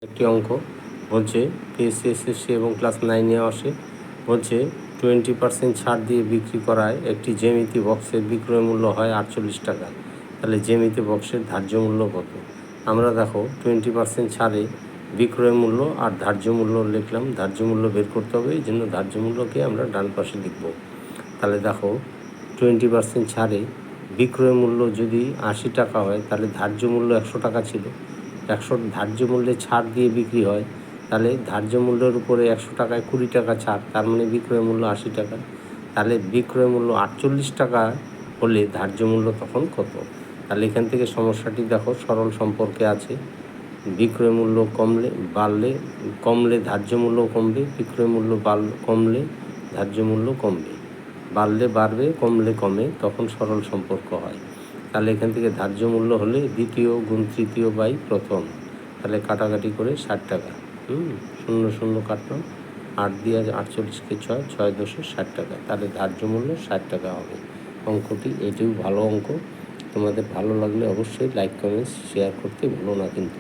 একটি অঙ্ক বলছে পিএসসি এসএসসি এবং ক্লাস 9-এ আসে। বলছে 20% ছাড় দিয়ে বিক্রি করায় একটি জ্যামিতি বক্সের বিক্রয় মূল্য হয় 48 টাকা। তাহলে জ্যামিতি বক্সের ধার্য মূল্য কত? আমরা দেখো 20% ছাড়ে বিক্রয় মূল্য আর ধার্য মূল্য লিখলাম। ধার্য মূল্য বের করতে হবে, এই জন্য ধার্য মূল্যকে আমরা ডান পাশে লিখব। তাহলে দেখো 20% ছাড়ে বিক্রয় মূল্য যদি 80 টাকা হয়, তাহলে ধার্য মূল্য 100 টাকা ছিল। 100 ধার্য মূল্যে ছাড় দিয়ে বিক্রি হয়, তাহলে ধার্য মূল্যের উপরে 100 টাকায় 20 টাকা ছাড়, তার মানে বিক্রয় মূল্য 80 টাকা। তাহলে বিক্রয় মূল্য 48 টাকা হলে ধার্য মূল্য তখন কত? তাহলে এখান থেকে সমস্যাটি দেখো সরল সম্পর্কে আছে। বিক্রয় মূল্য কমলে ধার্য মূল্য কমবে, বিক্রয় মূল্য কমলে ধার্য মূল্য কমবে, বাড়লে বাড়বে, কমলে কমে, তখন সরল সম্পর্ক হয়। তাহলে এখান থেকে ধার্য মূল্য হলে দ্বিতীয় গুণ তৃতীয় বাই প্রথম, তাহলে কাটাকাটি করে 60 টাকা। 0 কাটলাম, 8 দিয়ে 48কে 6, 6 দশে 60 টাকা। তাহলে ধার্য মূল্য 60 টাকা হবে অঙ্কটি। এটিও ভালো অঙ্ক। তোমাদের ভালো লাগলে অবশ্যই লাইক কমেন্টস শেয়ার করতে ভুলো না কিন্তু।